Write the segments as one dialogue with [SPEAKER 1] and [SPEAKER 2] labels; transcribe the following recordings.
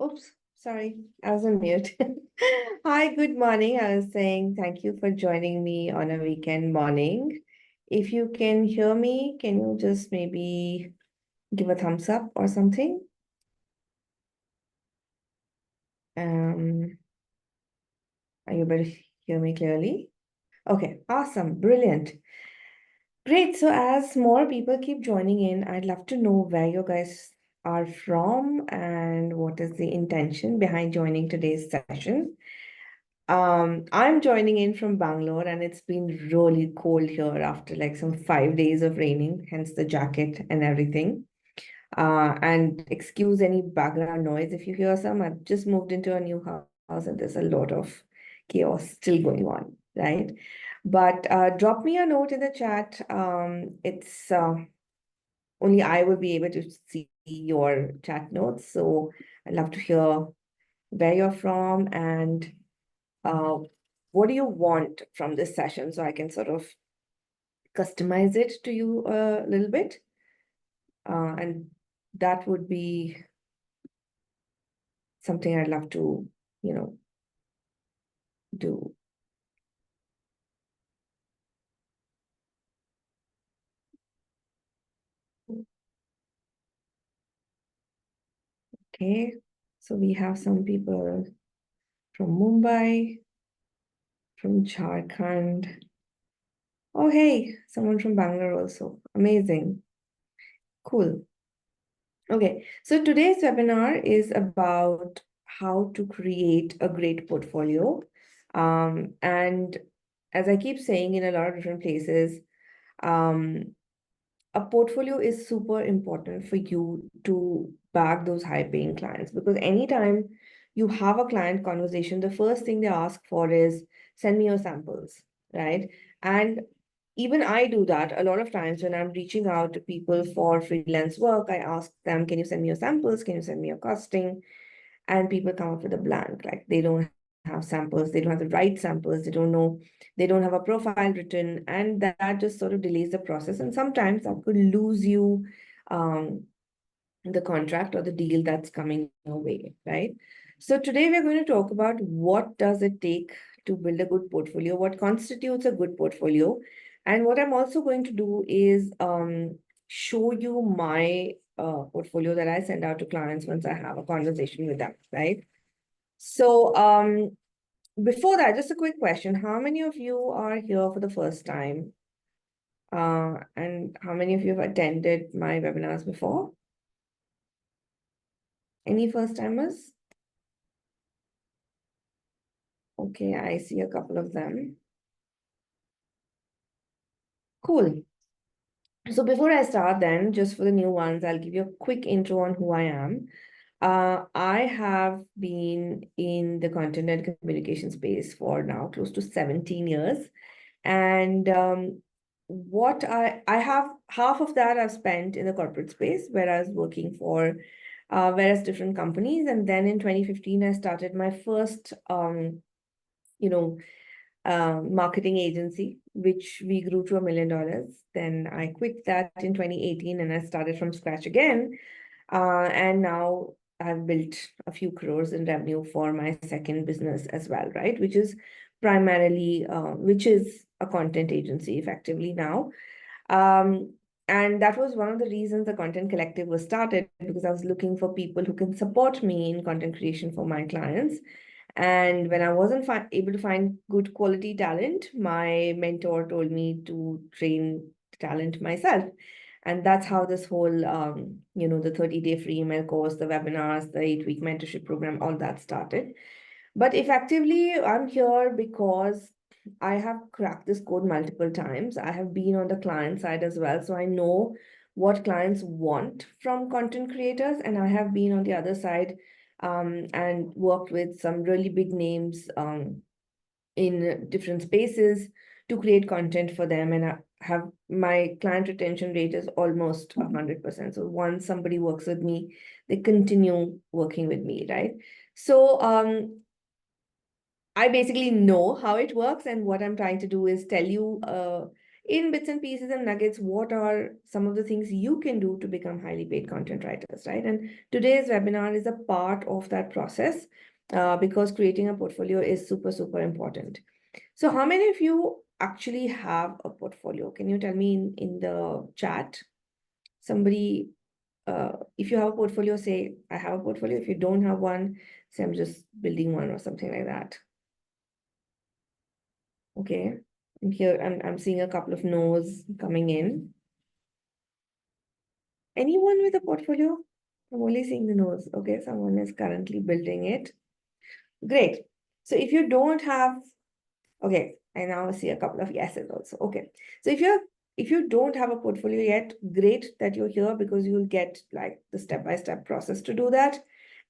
[SPEAKER 1] Oops, sorry, I was on mute. Hi, good morning. I was saying thank you for joining me on a weekend morning. If you can hear me, can you just maybe give a thumbs up or something? Um, are you able to hear me clearly? Okay, awesome, brilliant. Great. So as more people keep joining in, I'd love to know where you guys are from and what is the intention behind joining today's session. I'm joining in from Bangalore and it's been really cold here after like some 5 days of raining, hence the jacket and everything. And excuse any background noise if you hear some. I've just moved into a new house and there's a lot of chaos still going on, right? But drop me a note in the chat. It's only I will be able to see your chat notes. So I'd love to hear where you're from and uh, what do you want from this session so I can sort of customize it to you a little bit. And that would be something I'd love to, you know, do. Okay, so we have some people from Mumbai, from Jharkhand. Oh, hey, someone from Bangalore also. Amazing. Cool. Okay, so today's webinar is about how to create a great portfolio. And as I keep saying in a lot of different places, um, a portfolio is super important for you to bag those high paying clients because anytime you have a client conversation, the first thing they ask for is send me your samples, right? And even I do that a lot of times when I'm reaching out to people for freelance work. I ask them, can you send me your samples? Can you send me your costing? And people come up with a blank, like they don't have samples, they don't have the right samples, they don't know, they don't have a profile written, and that just sort of delays the process. And sometimes that could lose you the contract or the deal that's coming your way, right? So today we're going to talk about what does it take to build a good portfolio, what constitutes a good portfolio. And what I'm also going to do is show you my portfolio that I send out to clients once I have a conversation with them, right? So before that, just a quick question. How many of you are here for the first time? And how many of you have attended my webinars before? Any first timers? Okay, I see a couple of them. Cool. So before I start then, just for the new ones, I'll give you a quick intro on who I am. I have been in the content and communication space for now close to 17 years. And what I have, half of that I've spent in the corporate space where I was working for various different companies. And then in 2015, I started my first, you know, marketing agency, which we grew to $1 million. Then I quit that in 2018 and I started from scratch again. And now I've built a few crores in revenue for my second business as well, right? Which is primarily, which is a content agency effectively now. Um, and that was one of the reasons the Content Collective was started because I was looking for people who can support me in content creation for my clients. And when I wasn't able to find good quality talent, my mentor told me to train talent myself. And that's how this whole, the 30-day free email course, the webinars, the 8-week mentorship program, all that started. But effectively, I'm here because I have cracked this code multiple times. I have been on the client side as well. So I know what clients want from content creators. And I have been on the other side and worked with some really big names in different spaces to create content for them. And I have my client retention rate is almost 100%. So once somebody works with me, they continue working with me, right? So I basically know how it works, and what I'm trying to do is tell you in bits and pieces and nuggets, what are some of the things you can do to become highly paid content writers, right? And today's webinar is a part of that process because creating a portfolio is super, super important. So how many of you actually have a portfolio? Can you tell me in the chat? Somebody, if you have a portfolio, say, I have a portfolio. If you don't have one, say, I'm just building one or something like that. Okay. And here I'm seeing a couple of no's coming in. Anyone with a portfolio? I'm only seeing the no's. Okay, someone is currently building it. Great. So if you don't have, okay, I now see a couple of yeses also. Okay. So if you don't have a portfolio yet, great that you're here because you'll get like the step-by-step process to do that.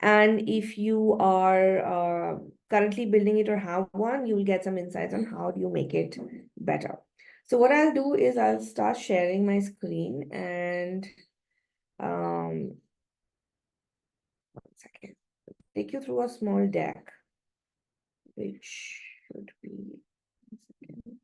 [SPEAKER 1] And if you are currently building it or have one, you will get some insights on how do you make it better. So what I'll do is I'll start sharing my screen and um, 1 second. Take you through a small deck, which should be 1 second.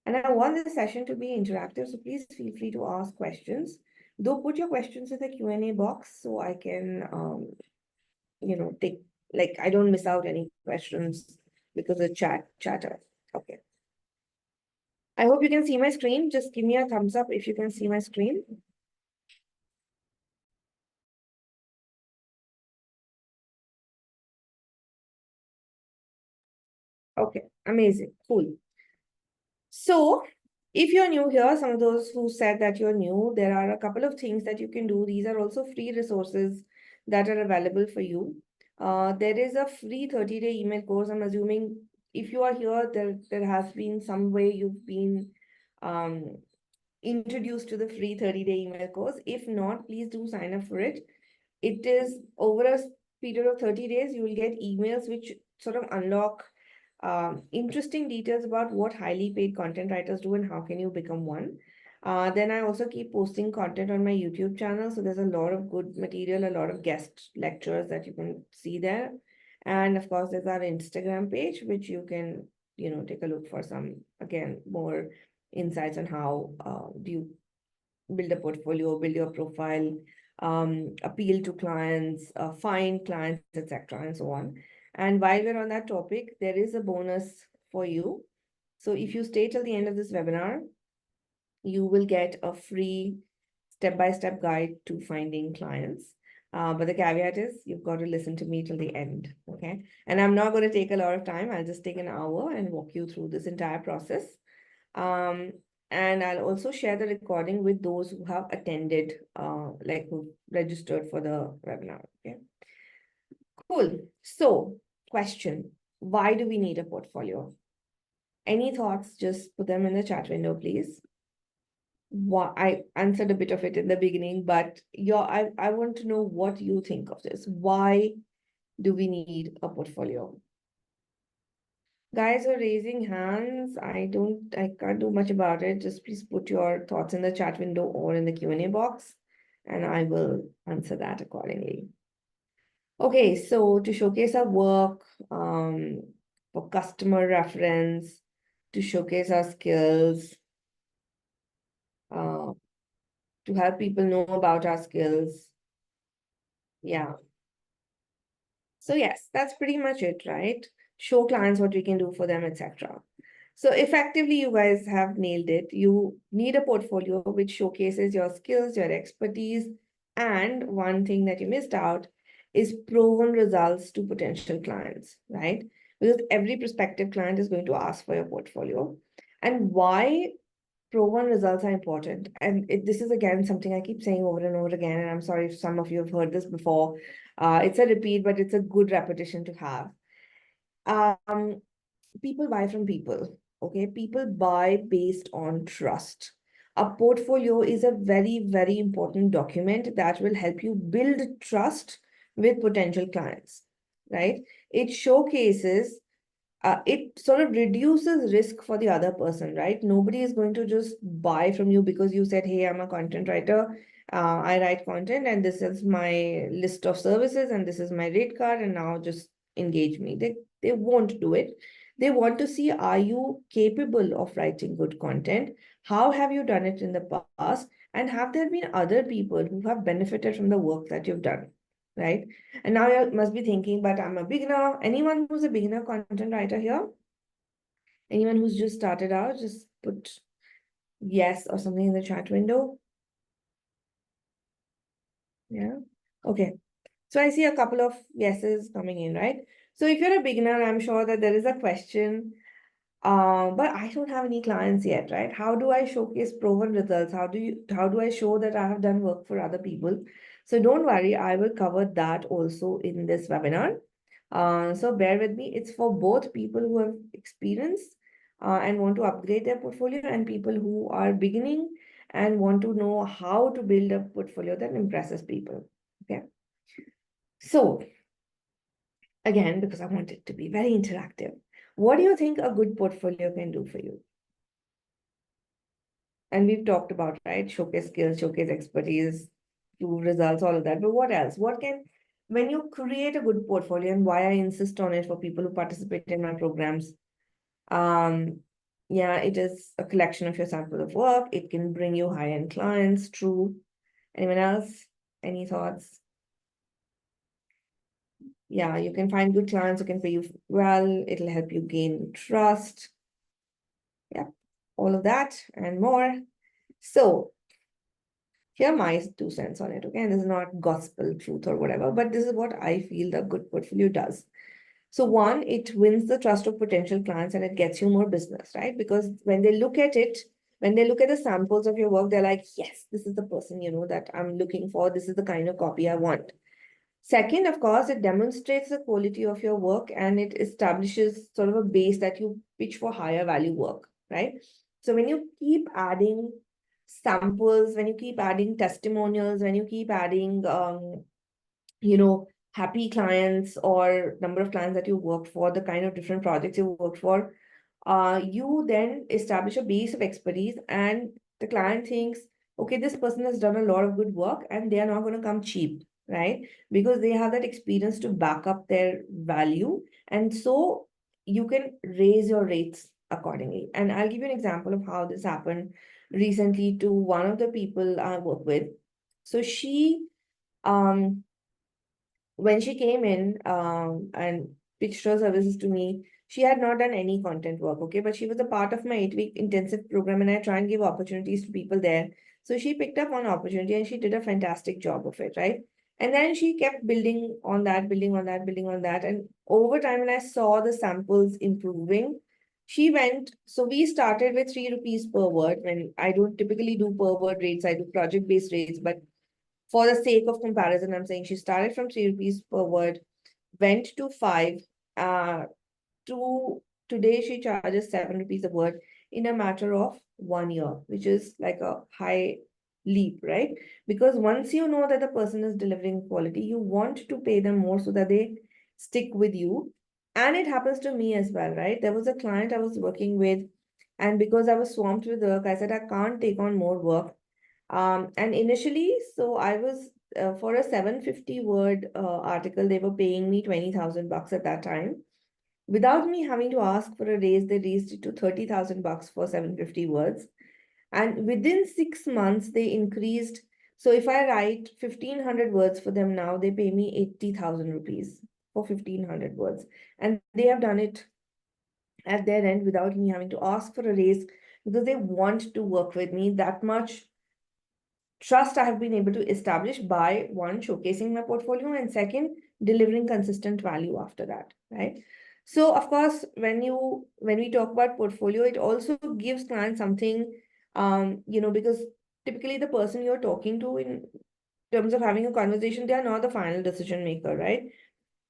[SPEAKER 1] And I want this session to be interactive, so please feel free to ask questions. Though put your questions in the Q&A box so I can, take, like, I don't miss out any questions because of chatter. Okay. I hope you can see my screen. Just give me a thumbs up if you can see my screen. Okay, amazing, cool. So if you're new here, some of those who said that you're new, there are a couple of things that you can do. These are also free resources that are available for you. There is a free 30-day email course. I'm assuming if you are here, there has been some way you've been um, introduced to the free 30-day email course. If not, please do sign up for it. It is over a period of 30 days, you will get emails which sort of unlock interesting details about what highly paid content writers do and how can you become one. Then I also keep posting content on my YouTube channel. So there's a lot of good material, a lot of guest lectures that you can see there. And of course, there's our Instagram page, which you can, take a look for some, again, more insights on how do you build a portfolio, build your profile, appeal to clients, find clients, etc., and so on. And while we're on that topic, there is a bonus for you. So if you stay till the end of this webinar, you will get a free step-by-step guide to finding clients. But the caveat is you've got to listen to me till the end, okay? And I'm not going to take a lot of time. I'll just take an hour and walk you through this entire process. Um, and I'll also share the recording with those who have attended, like who registered for the webinar, okay? Cool. So, question, why do we need a portfolio? Any thoughts? Just put them in the chat window, please. Why, I answered a bit of it in the beginning, but I want to know what you think of this. Why do we need a portfolio? Guys are raising hands. I can't do much about it. Just please put your thoughts in the chat window or in the Q&A box, and I will answer that accordingly. Okay, so to showcase our work, for customer reference, to showcase our skills, uh, to help people know about our skills. Yeah. So yes, that's pretty much it, right? Show clients what we can do for them, etc. So effectively, you guys have nailed it. You need a portfolio which showcases your skills, your expertise, and one thing that you missed out is proven results to potential clients, right? Because every prospective client is going to ask for your portfolio. And why proven results are important. And this is again something I keep saying over and over again, and I'm sorry if some of you have heard this before. It's a repeat, but it's a good repetition to have. People buy from people, okay? People buy based on trust. A portfolio is a very, very important document that will help you build trust with potential clients, right? It showcases it sort of reduces risk for the other person, right? Nobody is going to just buy from you because you said, hey, I'm a content writer. I write content and this is my list of services and this is my rate card and now just engage me. They won't do it. They want to see, are you capable of writing good content? How have you done it in the past? And have there been other people who have benefited from the work that you've done? Right? And now you must be thinking, but I'm a beginner. Anyone who's a beginner content writer here? Anyone who's just started out, just put yes or something in the chat window. Yeah. Okay. So I see a couple of yeses coming in, right? So if you're a beginner, I'm sure that there is a question, but I don't have any clients yet, right? How do I showcase proven results? How do I show that I have done work for other people? So don't worry, I will cover that also in this webinar. So bear with me. It's for both people who have experience and want to upgrade their portfolio, and people who are beginning and want to know how to build a portfolio that impresses people. Okay. So again, because I want it to be very interactive, what do you think a good portfolio can do for you? And we've talked about, right? Showcase skills, showcase expertise, prove results, all of that. But what else? When you create a good portfolio, and why I insist on it for people who participate in my programs, yeah, it is a collection of your sample of work. It can bring you high-end clients, true. Anyone else? Any thoughts? Yeah, you can find good clients who can pay you well. It'll help you gain trust. Yeah, all of that and more. So here are my 2 cents on it, okay? And this is not gospel truth or whatever, but this is what I feel the good portfolio does. So one, it wins the trust of potential clients and it gets you more business, right? Because when they look at it, when they look at the samples of your work, they're like, yes, this is the person, that I'm looking for. This is the kind of copy I want. Second, of course, it demonstrates the quality of your work and it establishes sort of a base that you pitch for higher value work, right? So when you keep adding samples, when you keep adding testimonials, when you keep adding, happy clients or number of clients that you worked for, the kind of different projects you worked for, you then establish a base of expertise and the client thinks, okay, this person has done a lot of good work and they are not going to come cheap, right? Because they have that experience to back up their value. And so you can raise your rates accordingly. And I'll give you an example of how this happened recently to one of the people I work with. So she, when she came in and pitched her services to me, she had not done any content work, okay? But she was a part of my 8-week intensive program and I try and give opportunities to people there. So she picked up one opportunity and she did a fantastic job of it, right? And then she kept building on that, building on that, building on that. And over time, when I saw the samples improving, she went, so we started with 3 rupees per word. When I don't typically do per word rates, I do project-based rates, but for the sake of comparison, I'm saying she started from 3 rupees per word, went to 5, to today she charges 7 rupees a word in a matter of 1 year, which is like a high leap, right? Because once you know that the person is delivering quality, you want to pay them more so that they stick with you. And it happens to me as well, right? There was a client I was working with, and because I was swamped with work, I said I can't take on more work. And initially, so I was for a 750 word article, they were paying me 20,000 bucks at that time. Without me having to ask for a raise, they raised it to 30,000 bucks for 750 words. And within 6 months, they increased. So if I write 1,500 words for them now, they pay me 80,000 rupees for 1,500 words. And they have done it at their end without me having to ask for a raise because they want to work with me that much. Trust I have been able to establish by one, showcasing my portfolio, and second, delivering consistent value after that, right? So of course, when we talk about portfolio, it also gives clients something, because typically the person you're talking to in terms of having a conversation, they are not the final decision maker, right?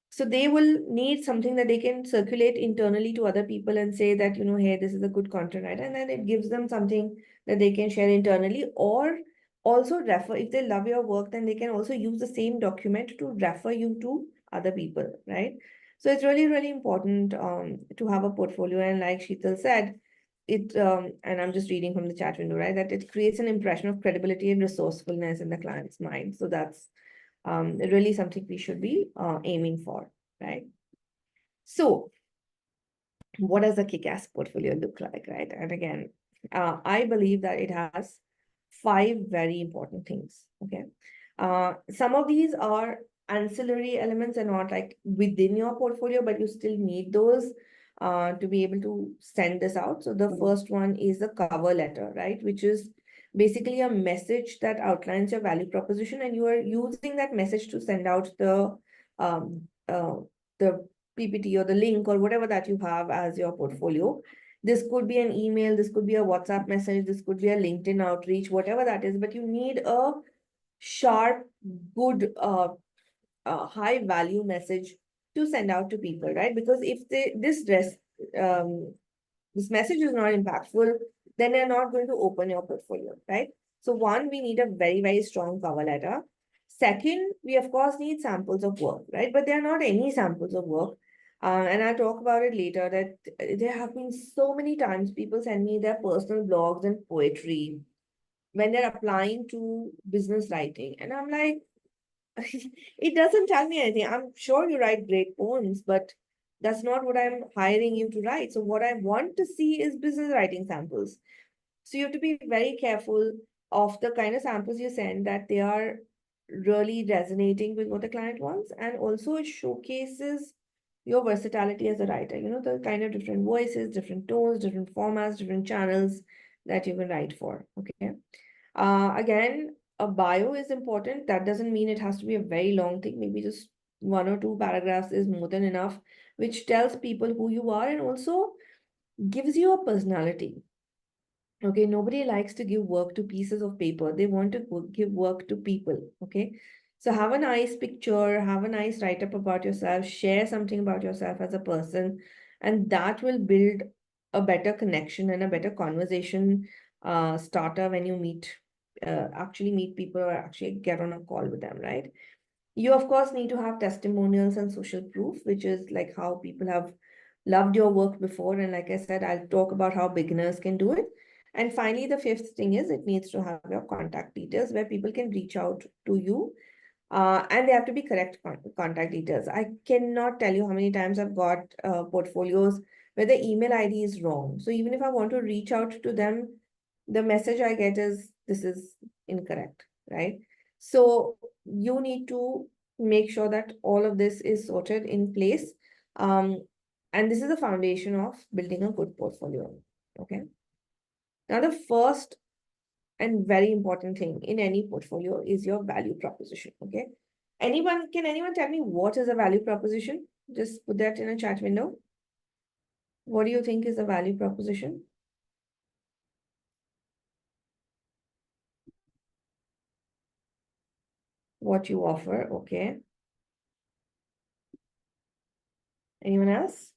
[SPEAKER 1] So they will need something that they can circulate internally to other people and say that, hey, this is a good content writer. And then it gives them something that they can share internally or also refer. If they love your work, then they can also use the same document to refer you to other people, right? So it's really, really important to have a portfolio. And like Sheetal said, and I'm just reading from the chat window, right, that it creates an impression of credibility and resourcefulness in the client's mind. So that's really something we should be aiming for, right? So what does a kick-ass portfolio look like, right? And again, I believe that it has five very important things. Okay. Some of these are ancillary elements and not like within your portfolio, but you still need those to be able to send this out. So the first one is the cover letter, right? Which is basically a message that outlines your value proposition, and you are using that message to send out um, uh, the PPT or the link or whatever that you have as your portfolio. This could be an email, this could be a WhatsApp message, this could be a LinkedIn outreach, whatever that is, but you need a sharp, good, high value message to send out to people, right? Because if um, this message is not impactful, then they're not going to open your portfolio, right? So one, we need a very, very strong cover letter. Second, we of course need samples of work, right? But they're not any samples of work. And I'll talk about it later that there have been so many times people send me their personal blogs and poetry when they're applying to business writing. And I'm like, it doesn't tell me anything. I'm sure you write great poems, but that's not what I'm hiring you to write. So what I want to see is business writing samples. So you have to be very careful of the kind of samples you send, that they are really resonating with what the client wants. And also it showcases your versatility as a writer, the kind of different voices, different tones, different formats, different channels that you can write for. Okay. Again, a bio is important. That doesn't mean it has to be a very long thing. Maybe just one or two paragraphs is more than enough, which tells people who you are and also gives you a personality. Okay, nobody likes to give work to pieces of paper. They want to give work to people. Okay, so have a nice picture, have a nice write up about yourself, share something about yourself as a person, and that will build a better connection and a better conversation starter when you actually meet people or actually get on a call with them, right? You, of course, need to have testimonials and social proof, which is like how people have loved your work before. And like I said, I'll talk about how beginners can do it. And finally, the fifth thing is it needs to have your contact details where people can reach out to you. And they have to be correct contact details. I cannot tell you how many times I've got portfolios where the email ID is wrong. So even if I want to reach out to them, the message I get is this is incorrect, right? So you need to make sure that all of this is sorted in place. And this is the foundation of building a good portfolio. Okay. Now, the first and very important thing in any portfolio is your value proposition. Okay. Can anyone tell me what is a value proposition? Just put that in a chat window. What do you think is a value proposition? What you offer. Okay. Anyone else?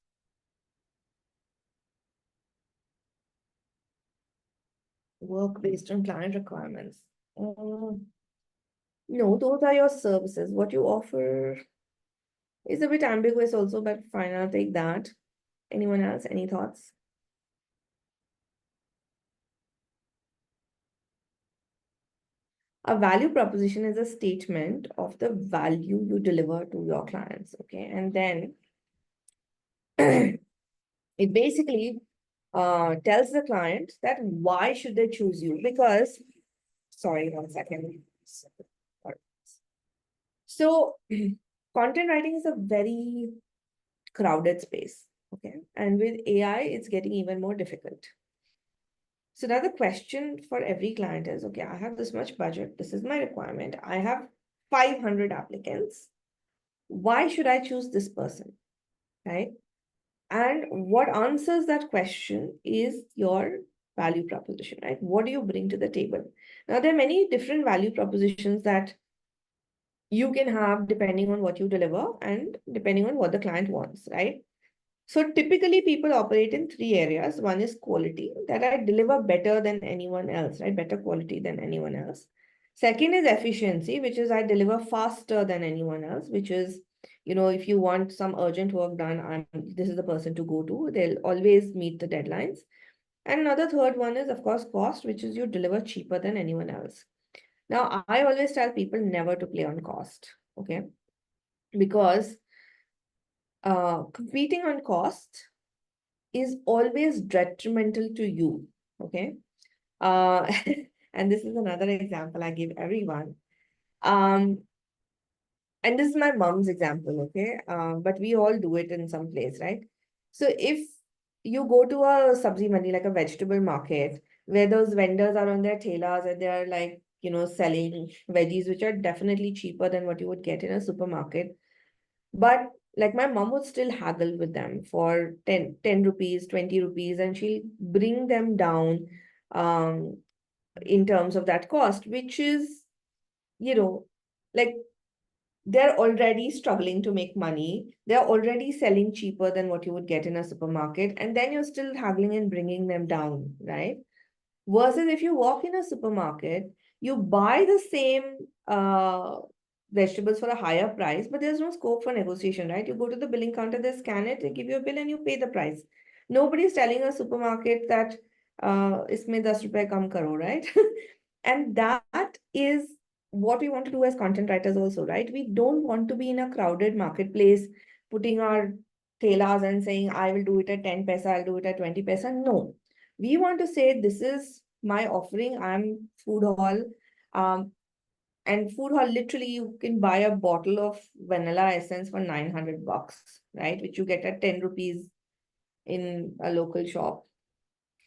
[SPEAKER 1] Work based on client requirements. No, those are your services. What you offer is a bit ambiguous also, but fine, I'll take that. Anyone else? Any thoughts? A value proposition is a statement of the value you deliver to your clients. Okay. And then it basically tells the client that why should they choose you? Because, sorry, 1 second. So, content writing is a very crowded space. Okay. And with AI, it's getting even more difficult. So now the question for every client is, okay, I have this much budget. This is my requirement. I have 500 applicants. Why should I choose this person? Right. And what answers that question is your value proposition, right? What do you bring to the table? Now, there are many different value propositions that you can have depending on what you deliver and depending on what the client wants, right? So typically people operate in three areas. One is quality, that I deliver better than anyone else, right? Better quality than anyone else. Second is efficiency, which is I deliver faster than anyone else, which is, if you want some urgent work done, this is the person to go to. They'll always meet the deadlines. And another third one is, of course, cost, which is you deliver cheaper than anyone else. Now, I always tell people never to play on cost, okay? Because Competing on cost is always detrimental to you. Okay. Uh, and this is another example I give everyone. Um, and this is my mom's example, okay? But we all do it in some place, right? So if you go to a sabzi mandi, like a vegetable market, where those vendors are on their thelas and they're like, selling veggies, which are definitely cheaper than what you would get in a supermarket. But like my mom would still haggle with them for 10 rupees, 20 rupees, and she'll bring them down um, in terms of that cost, which is, you know, like they're already struggling to make money. They're already selling cheaper than what you would get in a supermarket. And then you're still haggling and bringing them down, right? Versus if you walk in a supermarket, you buy the same vegetables for a higher price, but there's no scope for negotiation, right? You go to the billing counter, they scan it, they give you a bill, and you pay the price. Nobody's telling a supermarket that isme 10 rupees kam karo, right? And that is what we want to do as content writers also, right? We don't want to be in a crowded marketplace, putting our telas and saying, I will do it at 10 paisa, I'll do it at 20 paisa. No, we want to say, this is my offering. I'm food hall. Um, and food hall, literally, you can buy a bottle of vanilla essence for 900 bucks, right? Which you get at 10 rupees in a local shop.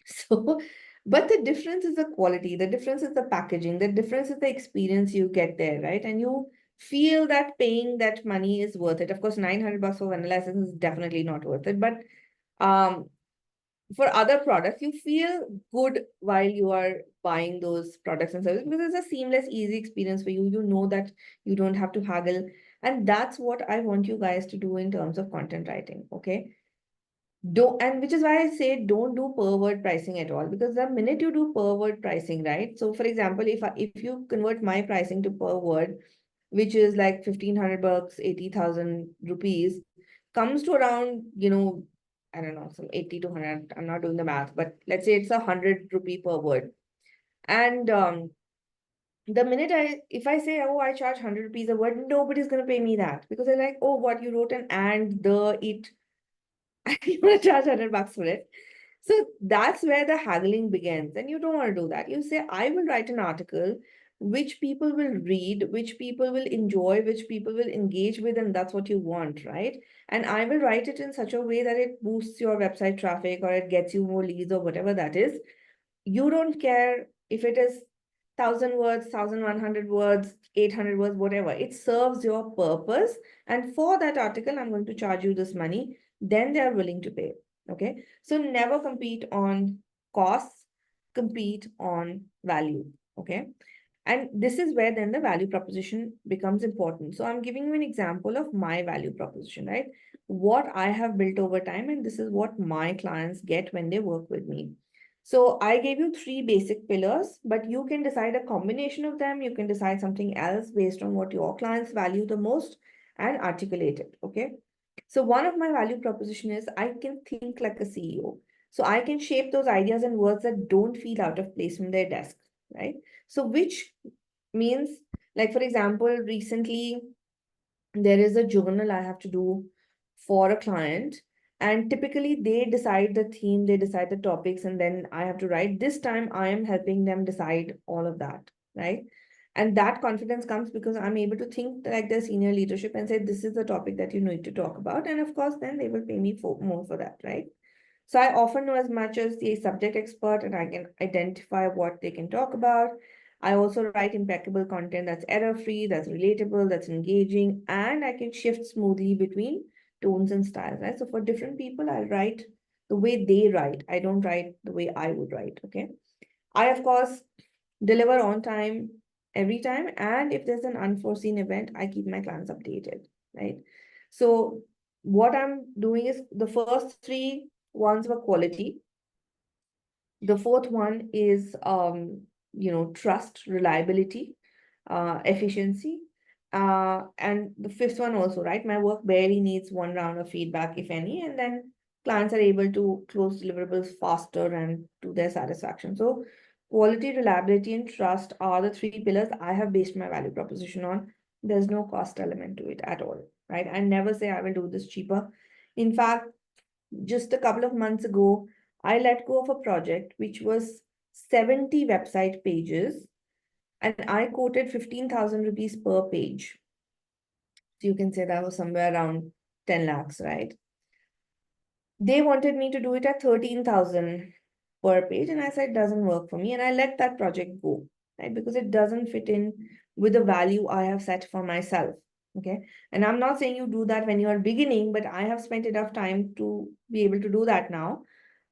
[SPEAKER 1] So, but the difference is the quality, the difference is the packaging, the difference is the experience you get there, right? And you feel that paying that money is worth it. Of course, 900 bucks for vanilla essence is definitely not worth it. But um, for other products, you feel good while you are buying those products and services because it's a seamless, easy experience for you. You know that you don't have to haggle. And that's what I want you guys to do in terms of content writing. Okay. Don't, and which is why I say don't do per word pricing at all, because the minute you do per word pricing, right? So for example, if you convert my pricing to per word, which is like 1,500 bucks, 80,000 rupees, comes to around, I don't know, some 80 to 100. I'm not doing the math, but let's say it's 100 rupee per word. And the minute if I say, oh, I charge 100 rupees a word, nobody's going to pay me that because they're like, oh, what, you wrote an and, the, it, and you want to charge 100 bucks for it. So that's where the haggling begins. And you don't want to do that. You say, I will write an article which people will read, which people will enjoy, which people will engage with, and that's what you want, right? And I will write it in such a way that it boosts your website traffic or it gets you more leads or whatever that is. You don't care if it is 1,000 words, 1,100 words, 800 words, whatever. It serves your purpose. And for that article, I'm going to charge you this money. Then they are willing to pay. Okay. So never compete on costs, compete on value. Okay. And this is where then the value proposition becomes important. So I'm giving you an example of my value proposition, right? What I have built over time, and this is what my clients get when they work with me. So I gave you three basic pillars, but you can decide a combination of them. You can decide something else based on what your clients value the most and articulate it. Okay. So one of my value proposition is I can think like a CEO. So I can shape those ideas and words that don't feel out of place in their desk, right? So which means, like, for example, recently there is a journal I have to do for a client. And typically they decide the theme, they decide the topics, and then I have to write. This time I am helping them decide all of that, right? And that confidence comes because I'm able to think like their senior leadership and say, this is the topic that you need to talk about. And of course, then they will pay me for more for that, right? So I often know as much as the subject expert and I can identify what they can talk about. I also write impeccable content that's error-free, that's relatable, that's engaging, and I can shift smoothly between tones and styles, right? So for different people, I'll write the way they write. I don't write the way I would write, okay? I, of course, deliver on time every time. And if there's an unforeseen event, I keep my clients updated, right? So what I'm doing is the first three ones were quality. The fourth one is, trust, reliability, efficiency. And the fifth one also, right? My work barely needs one round of feedback, if any, and then clients are able to close deliverables faster and to their satisfaction. So quality, reliability, and trust are the three pillars I have based my value proposition on. There's no cost element to it at all, right? I never say I will do this cheaper. In fact, just a couple of months ago, I let go of a project which was 70 website pages, and I quoted 15,000 rupees per page. So you can say that was somewhere around 10 lakhs, right? They wanted me to do it at 13,000 per page, and I said, doesn't work for me. And I let that project go, right? Because it doesn't fit in with the value I have set for myself. Okay. And I'm not saying you do that when you are beginning, but I have spent enough time to be able to do that now.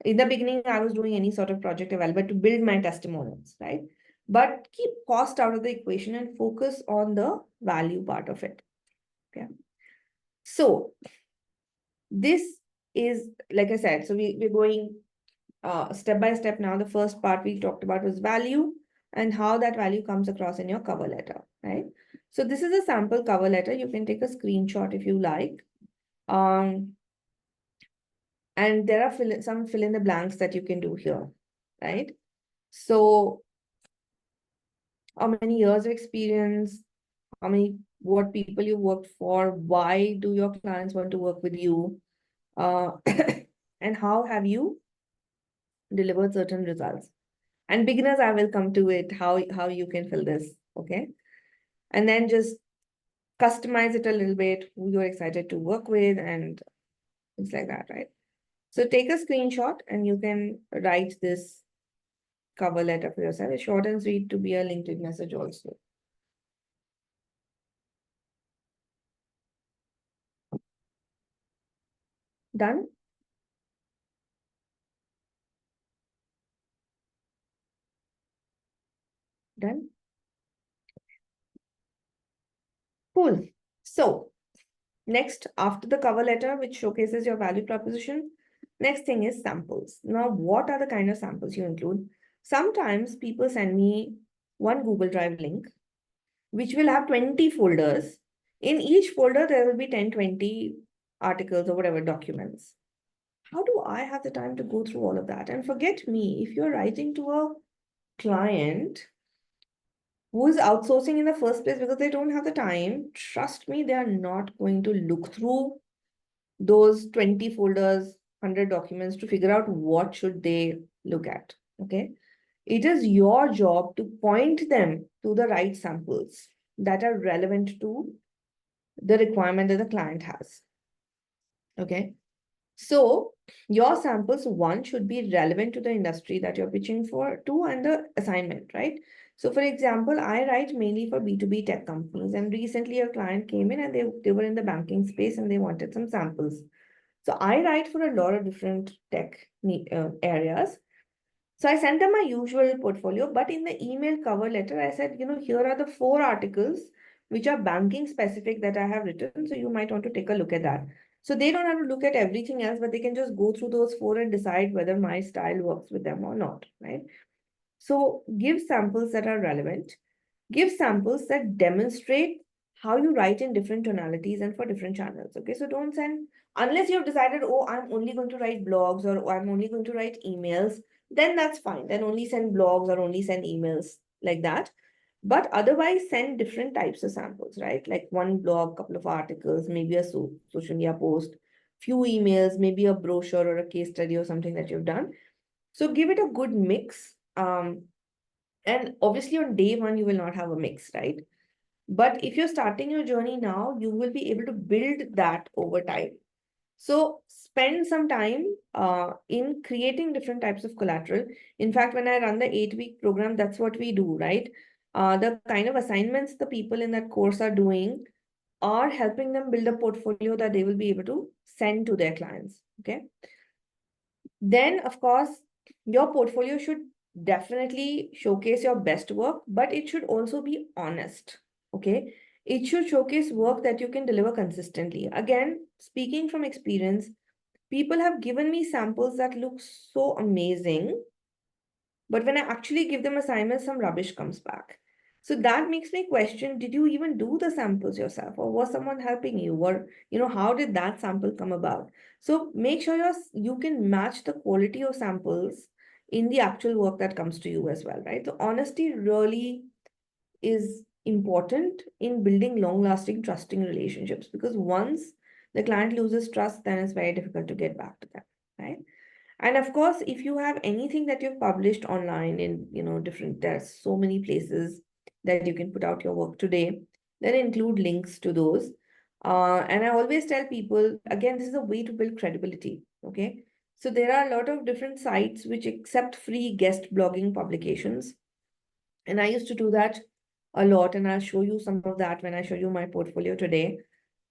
[SPEAKER 1] In the beginning, I was doing any sort of project development to build my testimonials, right? But keep cost out of the equation and focus on the value part of it. Okay. So this is, like I said, so we're going step by step now. The first part we talked about was value and how that value comes across in your cover letter, right? So this is a sample cover letter. You can take a screenshot if you like. And there are some fill in the blanks that you can do here, right? So how many years of experience, what people you worked for, why do your clients want to work with you, uh, and how have you delivered certain results. And beginners, I will come to it, how you can fill this, okay? And then just customize it a little bit, who you're excited to work with, and things like that, right? So take a screenshot and you can write this cover letter for yourself. It's short and sweet to be a LinkedIn message also. Done? Done? Cool. So next, after the cover letter, which showcases your value proposition, next thing is samples. Now, what are the kind of samples you include? Sometimes people send me one Google Drive link, which will have 20 folders. In each folder, there will be 10, 20 articles or whatever documents. How do I have the time to go through all of that? And forget me, if you're writing to a client who is outsourcing in the first place because they don't have the time, trust me, they are not going to look through those 20 folders, 100 documents to figure out what should they look at, okay? It is your job to point them to the right samples that are relevant to the requirement that the client has, okay? So your samples, one, should be relevant to the industry that you're pitching for, two, and the assignment, right? So for example, I write mainly for B2B tech companies, and recently a client came in and they were in the banking space and they wanted some samples. So I write for a lot of different tech areas. So I sent them my usual portfolio, but in the email cover letter, I said, here are the 4 articles which are banking specific that I have written. So you might want to take a look at that. So they don't have to look at everything else, but they can just go through those 4 and decide whether my style works with them or not, right? So give samples that are relevant. Give samples that demonstrate how you write in different tonalities and for different channels. Okay, so don't send, unless you've decided, oh, I'm only going to write blogs or oh, I'm only going to write emails, then that's fine. Then only send blogs or only send emails like that. But otherwise, send different types of samples, right? Like one blog, couple of articles, maybe a social media post, few emails, maybe a brochure or a case study or something that you've done. So give it a good mix. And obviously on day one, you will not have a mix, right? But if you're starting your journey now, you will be able to build that over time. So spend some time in creating different types of collateral. In fact, when I run the 8-week program, that's what we do, right? The kind of assignments the people in that course are doing are helping them build a portfolio that they will be able to send to their clients, okay? Then, of course, your portfolio should definitely showcase your best work, but it should also be honest. Okay. It should showcase work that you can deliver consistently. Again, speaking from experience, people have given me samples that look so amazing, but when I actually give them assignments, some rubbish comes back. So that makes me question, did you even do the samples yourself, or was someone helping you? Or, how did that sample come about? So make sure you can match the quality of samples in the actual work that comes to you as well, right? So honesty really is important in building long-lasting, trusting relationships, because once the client loses trust, then it's very difficult to get back to them, right? And of course, if you have anything that you've published online in, different, there's so many places that you can put out your work today, then include links to those. And I always tell people, again, this is a way to build credibility, okay? So there are a lot of different sites which accept free guest blogging publications. And I used to do that a lot, and I'll show you some of that when I show you my portfolio today.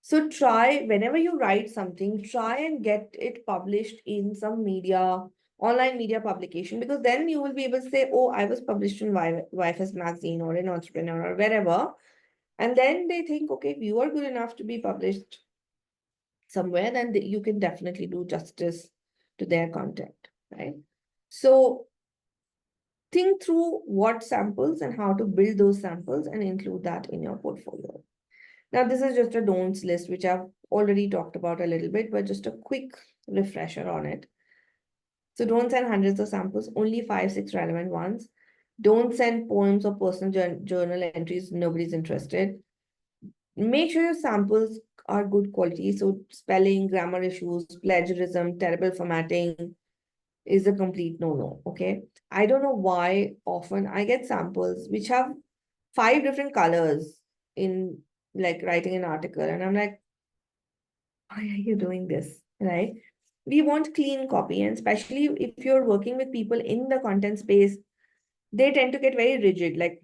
[SPEAKER 1] So try, whenever you write something, try and get it published in some media, online media publication, because then you will be able to say, oh, I was published in YFS magazine or in Entrepreneur or wherever. And then they think, okay, if you are good enough to be published somewhere, then you can definitely do justice to their content, right? So think through what samples and how to build those samples and include that in your portfolio. Now, this is just a don'ts list, which I've already talked about a little bit, but just a quick refresher on it. So don't send hundreds of samples, only 5, 6 relevant ones. Don't send poems or personal journal entries, nobody's interested. Make sure your samples are good quality. So spelling, grammar issues, plagiarism, terrible formatting is a complete no-no, okay? I don't know why often I get samples which have 5 different colors in like writing an article, and I'm like, why are you doing this, right? We want clean copy, and especially if you're working with people in the content space, they tend to get very rigid, like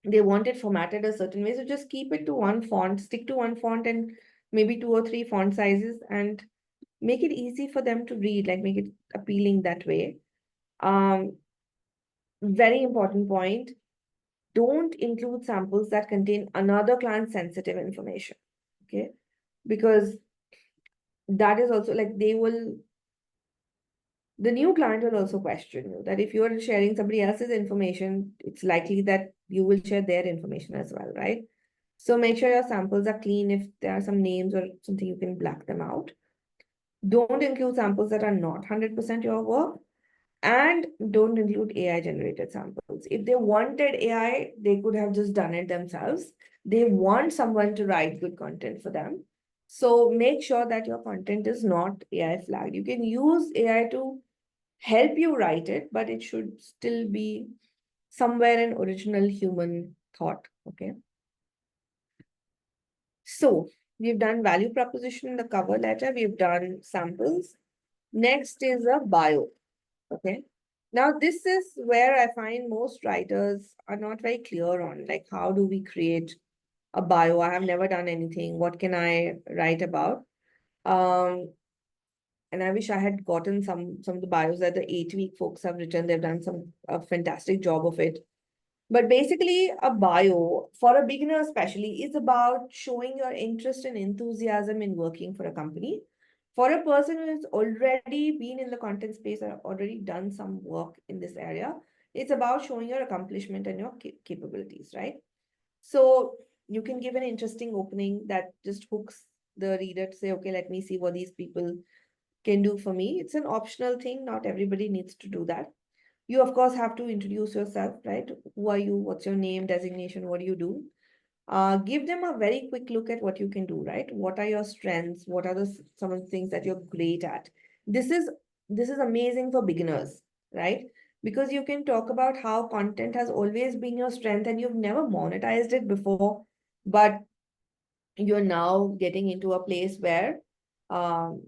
[SPEAKER 1] they want it formatted a certain way. So just keep it to one font, stick to one font and maybe 2 or 3 font sizes, and make it easy for them to read, like make it appealing that way. Very important point, don't include samples that contain another client's sensitive information, okay? Because that is also like the new client will also question you that if you are sharing somebody else's information, it's likely that you will share their information as well, right? So make sure your samples are clean. If there are some names or something, you can black them out. Don't include samples that are not 100% your work. And don't include AI generated samples. If they wanted AI, they could have just done it themselves. They want someone to write good content for them. So make sure that your content is not AI flagged. You can use AI to help you write it, but it should still be somewhere an original human thought, okay? So we've done value proposition in the cover letter. We've done samples. Next is a bio. Okay. Now, this is where I find most writers are not very clear on, like, how do we create a bio? I have never done anything. What can I write about? And I wish I had gotten some of the bios that the 8-week folks have written. They've done a fantastic job of it. But basically, a bio for a beginner, especially, is about showing your interest and enthusiasm in working for a company. For a person who has already been in the content space or already done some work in this area, it's about showing your accomplishment and your capabilities, right? So you can give an interesting opening that just hooks the reader to say, okay, let me see what these people can do for me. It's an optional thing. Not everybody needs to do that. You, of course, have to introduce yourself, right? Who are you? What's your name, designation? What do you do? Give them a very quick look at what you can do, right? What are your strengths? What are some of the things that you're great at? This is amazing for beginners, right? Because you can talk about how content has always been your strength and you've never monetized it before, but you're now getting into a place where um,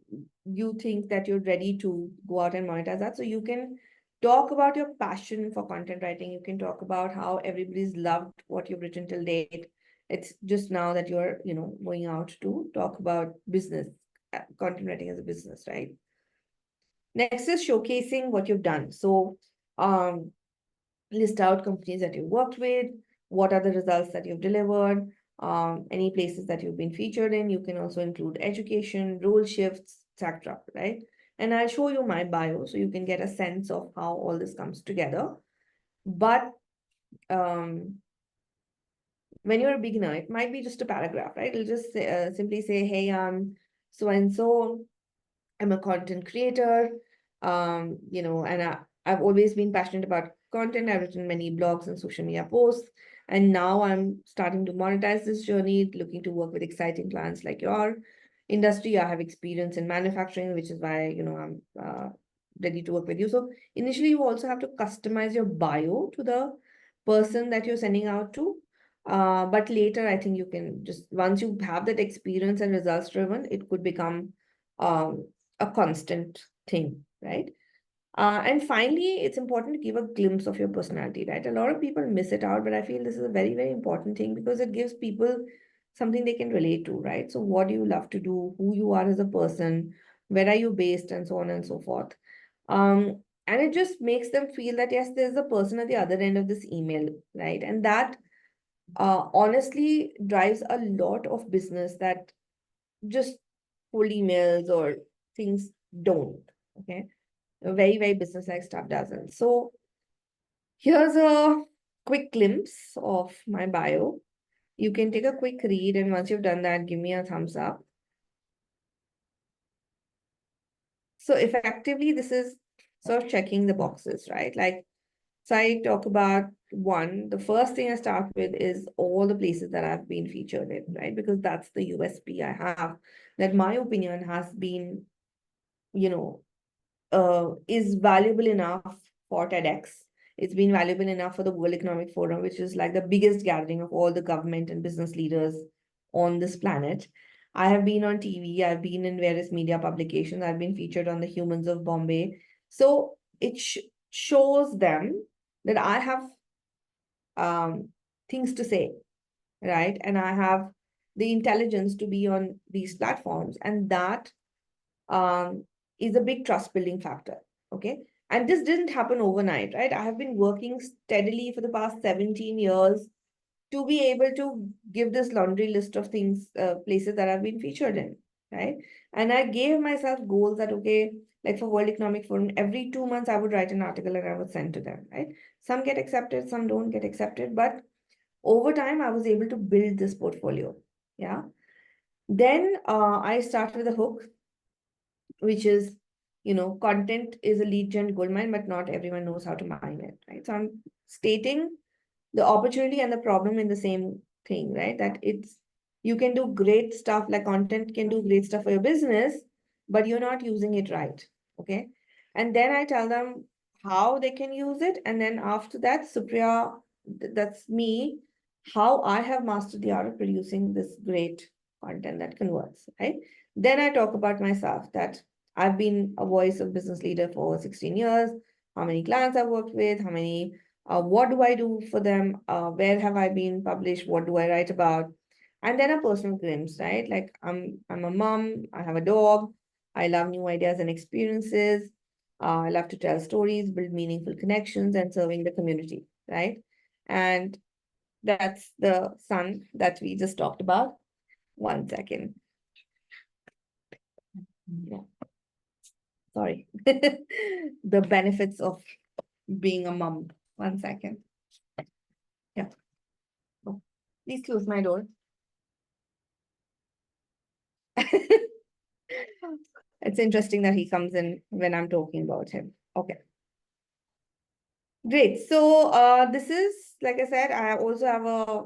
[SPEAKER 1] you think that you're ready to go out and monetize that. So you can talk about your passion for content writing. You can talk about how everybody's loved what you've written till date. It's just now that you're, going out to talk about business, content writing as a business, right? Next is showcasing what you've done. So um, list out companies that you worked with, what are the results that you've delivered, any places that you've been featured in. You can also include education, role shifts, etc., right? And I'll show you my bio so you can get a sense of how all this comes together. But when you're a beginner, it might be just a paragraph, right? It'll just simply say, hey, so and so, I'm a content creator, and I've always been passionate about content. I've written many blogs and social media posts, and now I'm starting to monetize this journey, looking to work with exciting clients like yours. industry. I have experience in manufacturing, which is why, I'm ready to work with you. So initially, you also have to customize your bio to the person that you're sending out to. But later, I think you can just, once you have that experience and results driven, it could become um, a constant thing, right? And finally, it's important to give a glimpse of your personality, right? A lot of people miss it out, but I feel this is a very, very important thing because it gives people something they can relate to, right? So, what do you love to do? Who you are as a person? Where are you based? And so on and so forth. And it just makes them feel that, yes, there's a person at the other end of this email, right? And that honestly drives a lot of business that just full emails or things don't. Okay. Very, very business-like stuff doesn't. So here's a quick glimpse of my bio. You can take a quick read, and once you've done that, give me a thumbs up. So effectively, this is sort of checking the boxes, right? Like, so I talk about one, the first thing I start with is all the places that I've been featured in, right? Because that's the USP I have, that my opinion has been, you know, is valuable enough for TEDx. It's been valuable enough for the World Economic Forum, which is like the biggest gathering of all the government and business leaders on this planet. I have been on TV, I've been in various media publications, I've been featured on the Humans of Bombay. So it shows them that I have um, things to say, right? And I have the intelligence to be on these platforms. And that um, is a big trust building factor. Okay. And this didn't happen overnight, right? I have been working steadily for the past 17 years to be able to give this laundry list of things, places that I've been featured in, right? And I gave myself goals that, okay, like for World Economic Forum, every 2 months I would write an article and I would send to them, right? Some get accepted, some don't get accepted, but over time I was able to build this portfolio. Yeah. Then I started with a hook, which is, content is a lead gen gold mine, but not everyone knows how to mine it, right? So I'm stating the opportunity and the problem in the same thing, right? That it's, you can do great stuff, like content can do great stuff for your business, but you're not using it right. Okay. And then I tell them how they can use it. And then after that, Supriya, that's me, how I have mastered the art of producing this great content that converts, right? Then I talk about myself that I've been a voice of business leader for 16 years, how many clients I've worked with, how many what do I do for them? Where have I been published? What do I write about? And then a personal glimpse, right? Like I'm a mom, I have a dog, I love new ideas and experiences. I love to tell stories, build meaningful connections, and serving the community, right? And that's the son that we just talked about. One second. Yeah, sorry. The benefits of being a mom. One second. Yeah. Oh, please close my door. It's interesting that he comes in when I'm talking about him. Okay, great. So this is, like I said, I also have a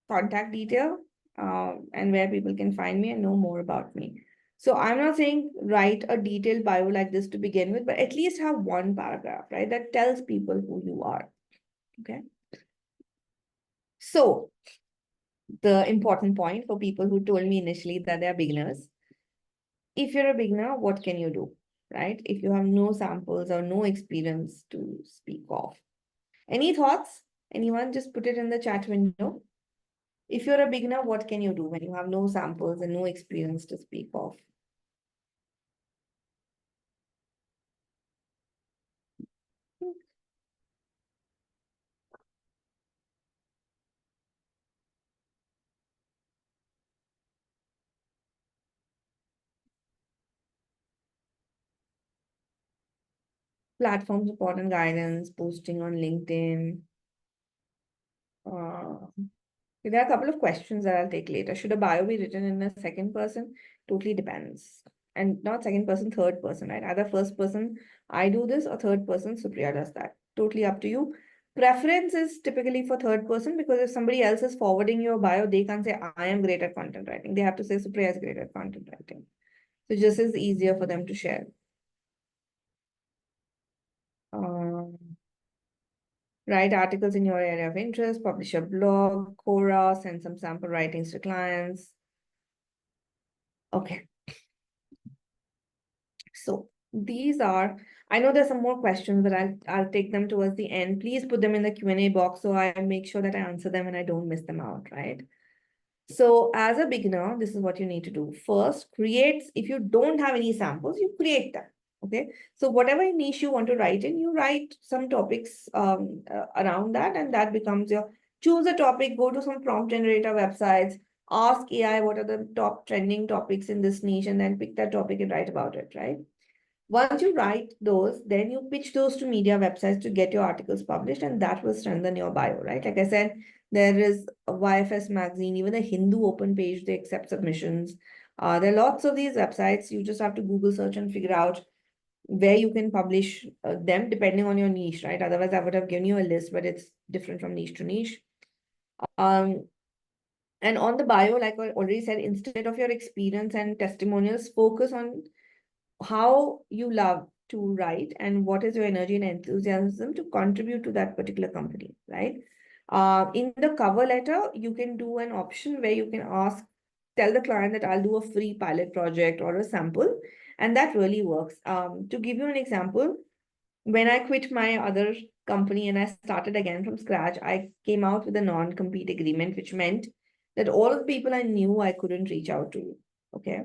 [SPEAKER 1] contact detail and where people can find me and know more about me. So I'm not saying write a detailed bio like this to begin with, but at least have one paragraph, right? That tells people who you are. Okay. So the important point for people who told me initially that they are beginners, if you're a beginner, what can you do, right? If you have no samples or no experience to speak of. Any thoughts? Anyone? Just put it in the chat window. If you're a beginner, what can you do when you have no samples and no experience to speak of? Platform support and guidance, posting on LinkedIn. Uh, there are a couple of questions that I'll take later. Should a bio be written in a second person? Totally depends. And not second person, third person, right? Either first person, I do this, or third person, Supriya does that. Totally up to you. Preference is typically for third person, because if somebody else is forwarding your bio, they can't say, I am great at content writing. They have to say, Supriya is great at content writing. So just is easier for them to share. Um, Write articles in your area of interest, publish a blog, Quora, send some sample writings to clients. Okay. So these are, I know there's some more questions, but I'll take them towards the end. Please put them in the Q&A box so I make sure that I answer them and I don't miss them out, right? So as a beginner, this is what you need to do. First, if you don't have any samples, you create them. Okay. So whatever niche you want to write in, you write some topics around that, and that becomes choose a topic, go to some prompt generator websites, ask AI what are the top trending topics in this niche, and then pick that topic and write about it, right? Once you write those, then you pitch those to media websites to get your articles published, and that will strengthen your bio, right? Like I said, there is a YFS magazine, even the Hindu open page, they accept submissions. There are lots of these websites. You just have to Google search and figure out where you can publish them depending on your niche, right? Otherwise, I would have given you a list, but it's different from niche to niche. And on the bio, like I already said, instead of your experience and testimonials, focus on how you love to write and what is your energy and enthusiasm to contribute to that particular company, right? In the cover letter, you can do an option where you can tell the client that I'll do a free pilot project or a sample, and that really works. To give you an example, when I quit my other company and I started again from scratch, I came out with a non-compete agreement, which meant that all of the people I knew I couldn't reach out to. Okay,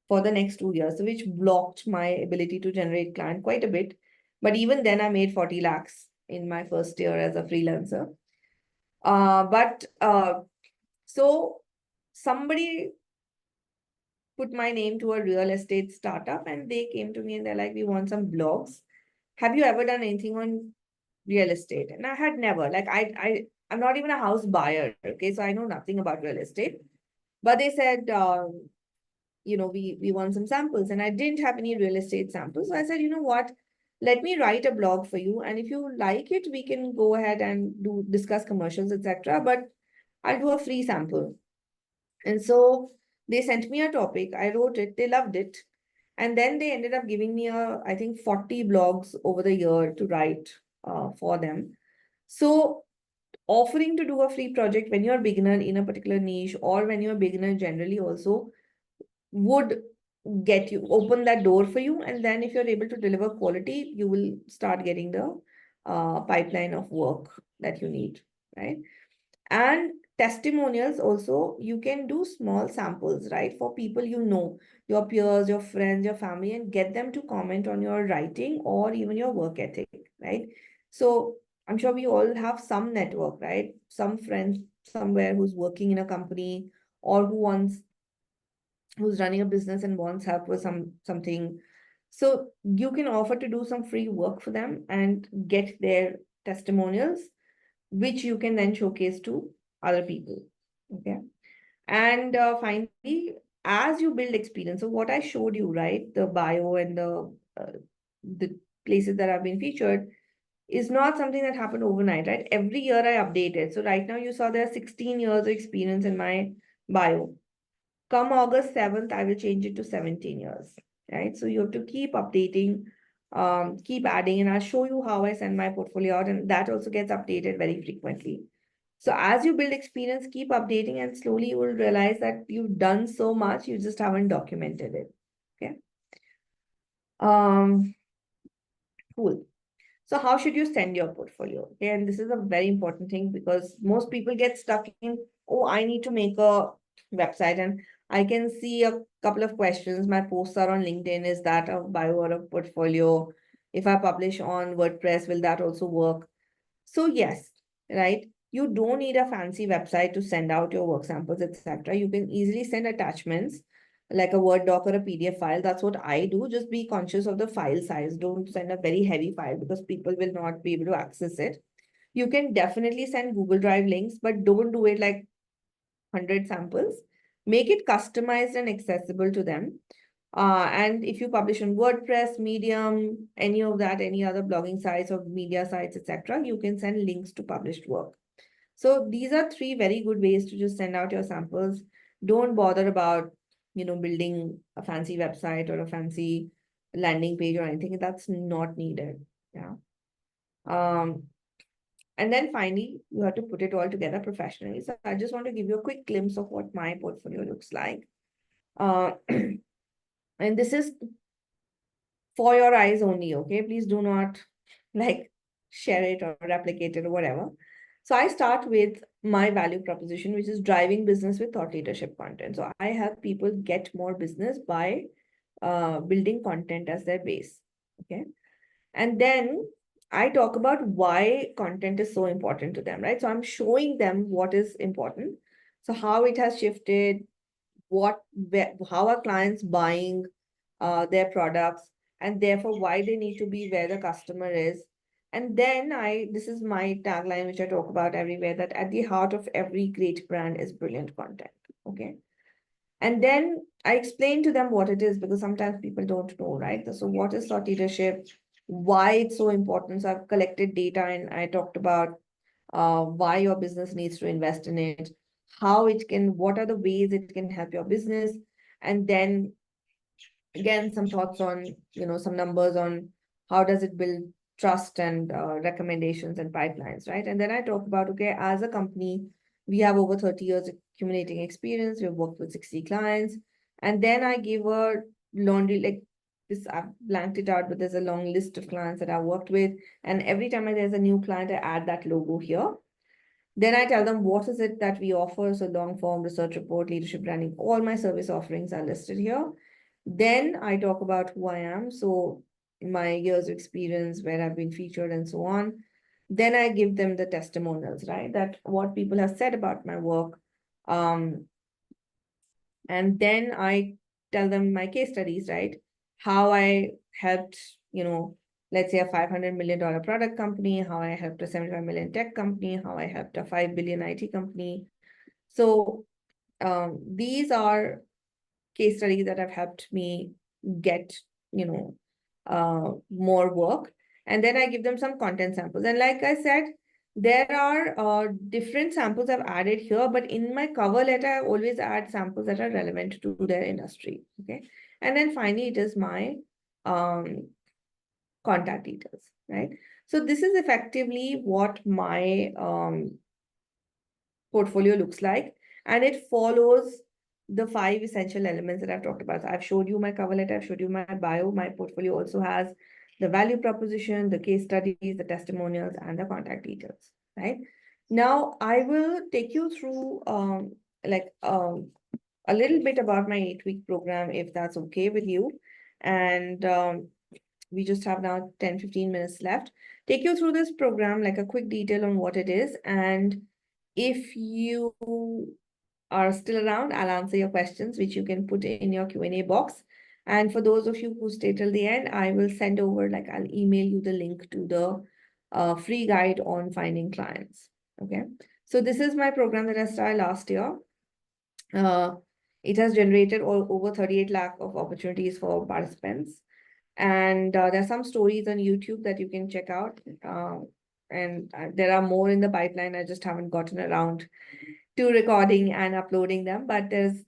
[SPEAKER 1] for the next 2 years, which blocked my ability to generate client quite a bit. But even then, I made 40 lakhs in my first year as a freelancer. So somebody put my name to a real estate startup, and they came to me and they're like, we want some blogs. Have you ever done anything on real estate? And I had never, like, I'm not even a house buyer. Okay. So I know nothing about real estate, but they said, we want some samples, and I didn't have any real estate samples. So I said, you know what, let me write a blog for you. And if you like it, we can go ahead and discuss commercials, etc. But I'll do a free sample. And so they sent me a topic. I wrote it. They loved it. And then they ended up giving me I think 40 blogs over the year to write for them. So offering to do a free project when you're a beginner in a particular niche, or when you're a beginner generally also, would open that door for you. And then if you're able to deliver quality, you will start getting the pipeline of work that you need, right? And testimonials also, you can do small samples, right? For people, your peers, your friends, your family, and get them to comment on your writing or even your work ethic, right? So I'm sure we all have some network, right? Some friends somewhere who's working in a company, or who's running a business and wants help with something. So you can offer to do some free work for them and get their testimonials, which you can then showcase to other people. Okay. And finally, as you build experience, so what I showed you, right, the bio and the places that have been featured, is not something that happened overnight, right? Every year I update it. So right now you saw there are 16 years of experience in my bio. Come August 7th, I will change it to 17 years, right? So you have to keep updating, keep adding, and I'll show you how I send my portfolio out, and that also gets updated very frequently. So as you build experience, keep updating, and slowly you will realize that you've done so much, you just haven't documented it. Okay. Um, cool. So how should you send your portfolio? Okay, and this is a very important thing, because most people get stuck in, oh, I need to make a website. And I can see a couple of questions. My posts are on LinkedIn. Is that a bio or a portfolio? If I publish on WordPress, will that also work? So yes, right. You don't need a fancy website to send out your work samples, etc. You can easily send attachments like a Word doc or a PDF file. That's what I do. Just be conscious of the file size. Don't send a very heavy file, because people will not be able to access it. You can definitely send Google Drive links, but don't do it like 100 samples. Make it customized and accessible to them. And if you publish on WordPress, Medium, any of that, any other blogging sites or media sites, etc., you can send links to published work. So these are three very good ways to just send out your samples. Don't bother about, building a fancy website or a fancy landing page or anything. That's not needed. Yeah. Um, and then finally, you have to put it all together professionally. So I just want to give you a quick glimpse of what my portfolio looks like. And this is for your eyes only, okay? Please do not like share it or replicate it or whatever. So I start with my value proposition, which is driving business with thought leadership content. So I help people get more business by building content as their base. Okay. And then I talk about why content is so important to them, right? So I'm showing them what is important. So how it has shifted, how are clients buying their products, and therefore why they need to be where the customer is. And then this is my tagline, which I talk about everywhere, that at the heart of every great brand is brilliant content. Okay. And then I explain to them what it is, because sometimes people don't know, right? So what is thought leadership? Why it's so important? So I've collected data and I talked about why your business needs to invest in it, what are the ways it can help your business, and then again some thoughts on, some numbers on how does it build trust and recommendations and pipelines, right? And then I talk about, okay, as a company, we have over 30 years accumulating experience. We've worked with 60 clients. And then I give a laundry, like this, I've blanked it out, but there's a long list of clients that I've worked with. And every time there's a new client, I add that logo here. Then I tell them what is it that we offer. So long form, research report, leadership branding, all my service offerings are listed here. Then I talk about who I am. So my years of experience, where I've been featured and so on. Then I give them the testimonials, right? That what people have said about my work. And then I tell them my case studies, right? How I helped, let's say a $500 million product company, how I helped a 75 million tech company, how I helped a 5 billion IT company. So these are case studies that have helped me get, more work. And then I give them some content samples. And like I said, there are different samples I've added here, but in my cover letter, I always add samples that are relevant to their industry. Okay. And then finally, it is my um, contact details, right? So this is effectively what my portfolio looks like, and it follows the 5 essential elements that I've talked about. So I've showed you my cover letter, I've showed you my bio. My portfolio also has the value proposition, the case studies, the testimonials, and the contact details, right? Now, I will take you through a little bit about my 8-week program, if that's okay with you. And we just have now 10-15 minutes left. Take you through this program, like a quick detail on what it is. And if you are still around, I'll answer your questions, which you can put in your Q&A box. And for those of you who stay till the end, I will send over, I'll email you the link to the free guide on finding clients. Okay. So this is my program that I started last year. It has generated over 38 lakh of opportunities for participants. And there are some stories on YouTube that you can check out. And there are more in the pipeline. I just haven't gotten around to recording and uploading them, but there's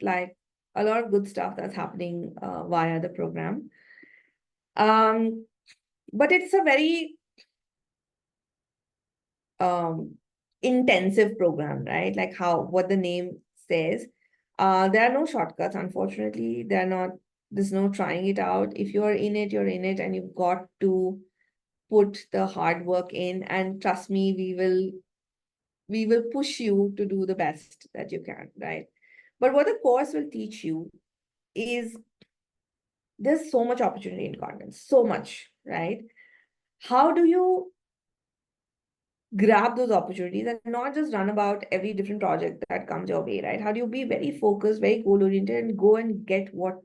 [SPEAKER 1] a lot of good stuff that's happening via the program. But it's a very intensive program, right? Like what the name says. There are no shortcuts, unfortunately. There's no trying it out. If you're in it, you're in it, and you've got to put the hard work in. And trust me, we will push you to do the best that you can, right? But what the course will teach you is there's so much opportunity in content, so much, right? How do you grab those opportunities and not just run about every different project that comes your way, right? How do you be very focused, very goal-oriented, and go and get what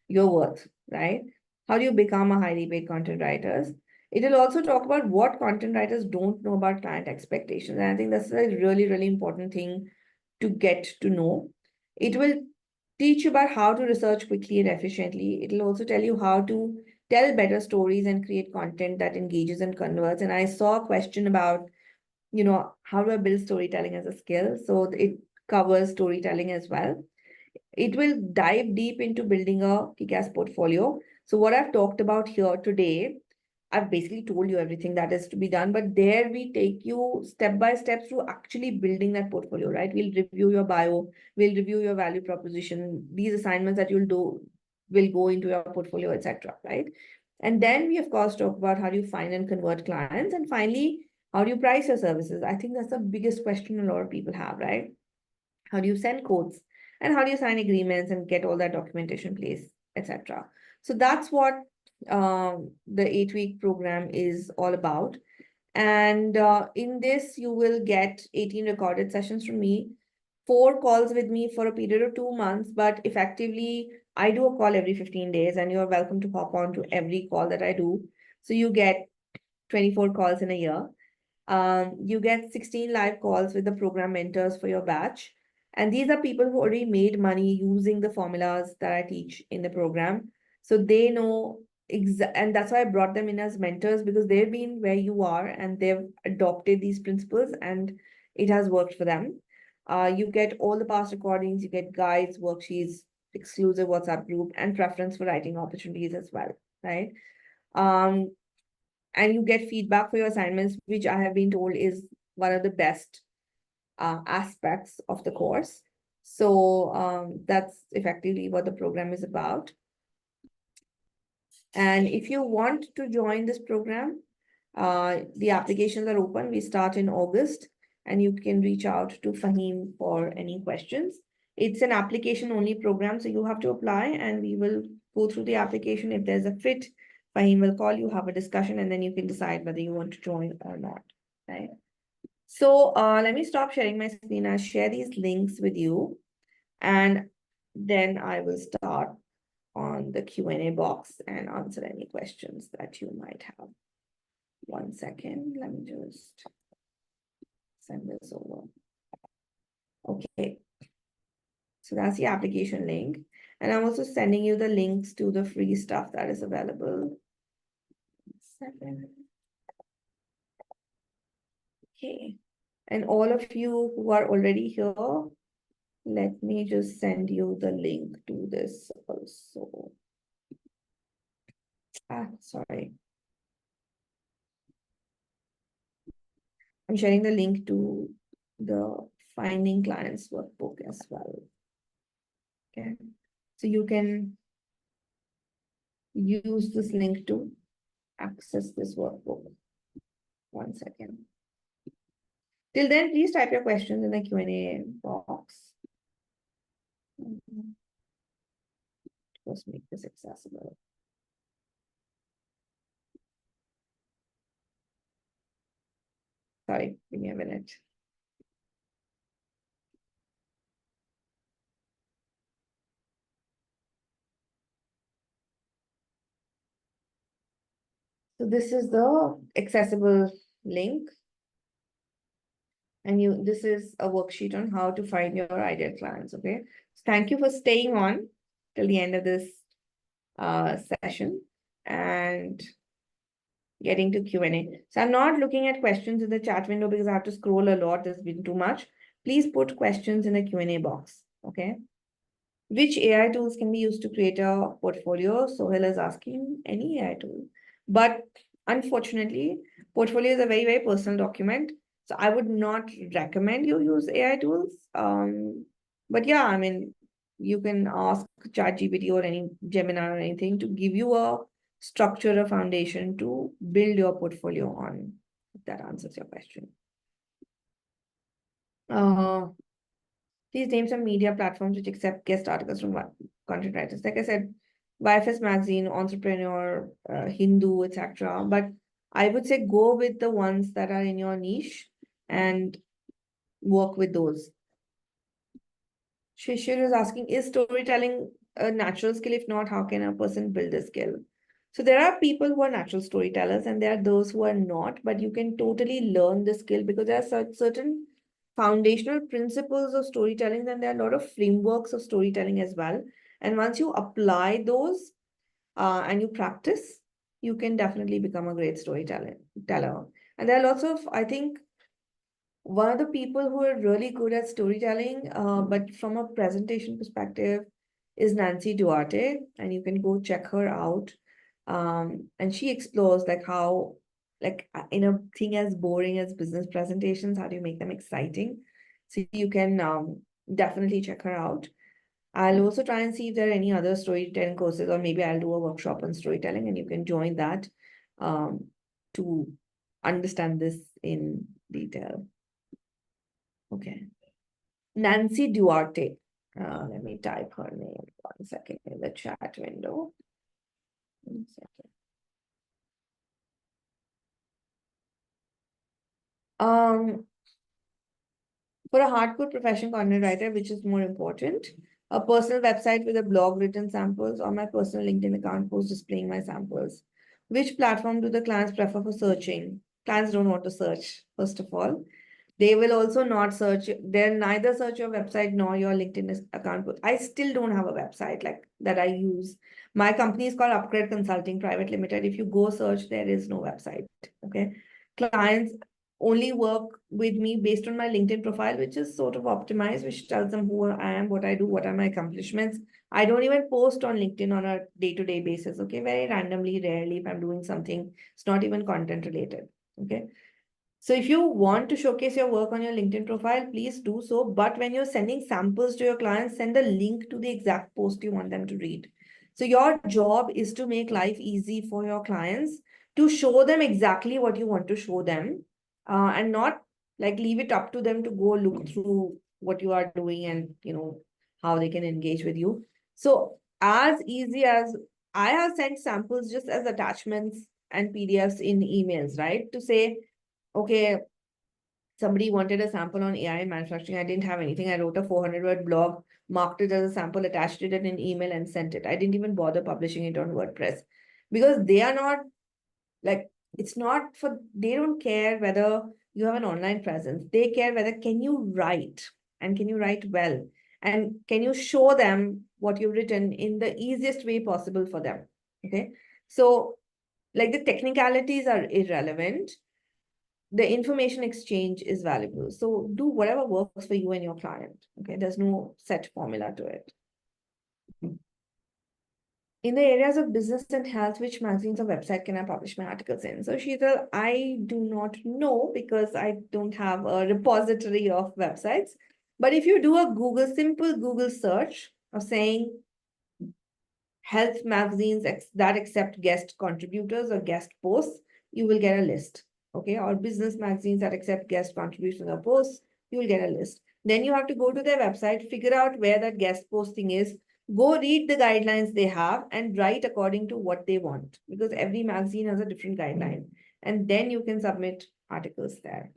[SPEAKER 1] you're worth, right? How do you become a highly paid content writer? It will also talk about what content writers don't know about client expectations. And I think that's a really, really important thing to get to know. It will teach you about how to research quickly and efficiently. It'll also tell you how to tell better stories and create content that engages and converts. And I saw a question about, how do I build storytelling as a skill? So it covers storytelling as well. It will dive deep into building a kick-ass portfolio. So what I've talked about here today, I've basically told you everything that is to be done, but there we take you step by step through actually building that portfolio, right? We'll review your bio, we'll review your value proposition, these assignments that you'll do will go into your portfolio, etc. Right? And then we of course talk about how do you find and convert clients, and finally, how do you price your services? I think that's the biggest question a lot of people have, right? How do you send codes, and how do you sign agreements and get all that documentation in place, etc. So that's what the 8-week program is all about. And in this, you will get 18 recorded sessions from me, 4 calls with me for a period of 2 months, but effectively, I do a call every 15 days, and you're welcome to hop on to every call that I do. So you get 24 calls in a year. You get 16 live calls with the program mentors for your batch. And these are people who already made money using the formulas that I teach in the program. So they know and that's why I brought them in as mentors, because they've been where you are and they've adopted these principles and it has worked for them. You get all the past recordings, you get guides, worksheets, exclusive WhatsApp group, and preference for writing opportunities as well, right? Um, and you get feedback for your assignments, which I have been told is one of the best aspects of the course. So that's effectively what the program is about. And if you want to join this program, the applications are open. We start in August, and you can reach out to Fahim for any questions. It's an application-only program, so you have to apply, and we will go through the application. If there's a fit, Fahim will call you, have a discussion, and then you can decide whether you want to join or not, right? So let me stop sharing my screen. I'll share these links with you, and then I will start on the Q&A box and answer any questions that you might have. 1 second, let me just send this over. Okay, so that's the application link. And I'm also sending you the links to the free stuff that is available. 1 second. Okay, and all of you who are already here, let me just send you the link to this also. Sorry. I'm sharing the link to the Finding Clients workbook as well. Okay, so you can use this link to access this workbook. 1 second. Till then, please type your questions in the Q&A box. Let's make this accessible. Sorry, give me a minute. So this is the accessible link. And this is a worksheet on how to find your ideal clients, okay? So thank you for staying on till the end of this session and getting to Q&A. So I'm not looking at questions in the chat window because I have to scroll a lot. There's been too much. Please put questions in the Q&A box, okay? Which AI tools can be used to create a portfolio? Sohail is asking any AI tool. But unfortunately, portfolio is a very, very personal document. So I would not recommend you use AI tools. But yeah, I mean, you can ask ChatGPT or any Gemini or anything to give you a structure, a foundation to build your portfolio on. If that answers your question. Please name some media platforms which accept guest articles from content writers. Like I said, YFS Magazine, Entrepreneur, Hindu, etc. But I would say go with the ones that are in your niche and work with those. Shishir is asking, is storytelling a natural skill? If not, how can a person build a skill? So there are people who are natural storytellers and there are those who are not, but you can totally learn the skill because there are certain foundational principles of storytelling, then there are a lot of frameworks of storytelling as well. And once you apply those and you practice, you can definitely become a great storyteller. And there are lots of, I think, one of the people who are really good at storytelling, but from a presentation perspective, is Nancy Duarte, and you can go check her out. And she explores like how, like in a thing as boring as business presentations, how do you make them exciting? So you can definitely check her out. I'll also try and see if there are any other storytelling courses, or maybe I'll do a workshop on storytelling, and you can join that to understand this in detail. Okay. Nancy Duarte. Let me type her name 1 second in the chat window. 1 second. For a hardcore professional content writer, which is more important, a personal website with a blog written samples, or my personal LinkedIn account post displaying my samples. Which platform do the clients prefer for searching? Clients don't want to search, first of all. They will also not search, they'll neither search your website nor your LinkedIn account. I still don't have a website like that I use. My company is called Upgrade Consulting Private Limited. If you go search, there is no website. Okay. Clients only work with me based on my LinkedIn profile, which is sort of optimized, which tells them who I am, what I do, what are my accomplishments. I don't even post on LinkedIn on a day-to-day basis. Okay. Very randomly, rarely, if I'm doing something, it's not even content related. Okay. So if you want to showcase your work on your LinkedIn profile, please do so. But when you're sending samples to your clients, send a link to the exact post you want them to read. So your job is to make life easy for your clients, to show them exactly what you want to show them, and not like leave it up to them to go look through what you are doing and how they can engage with you. So as easy as I have sent samples just as attachments and PDFs in emails, right? To say, okay, somebody wanted a sample on AI in manufacturing. I didn't have anything. I wrote a 400-word blog, marked it as a sample, attached it in an email, and sent it. I didn't even bother publishing it on WordPress because they are not like, it's not for, they don't care whether you have an online presence. They care whether can you write, and can you write well, and can you show them what you've written in the easiest way possible for them. Okay. So like the technicalities are irrelevant, the information exchange is valuable. So do whatever works for you and your client. Okay, there's no set formula to it. In the areas of business and health, which magazines or website can I publish my articles in? So Sheetal, I do not know because I don't have a repository of websites. But if you do a simple Google search of saying health magazines that accept guest contributors or guest posts, you will get a list. Okay, or business magazines that accept guest contributions or posts, you will get a list. Then you have to go to their website, figure out where that guest posting is, go read the guidelines they have, and write according to what they want, because every magazine has a different guideline. And then you can submit articles there.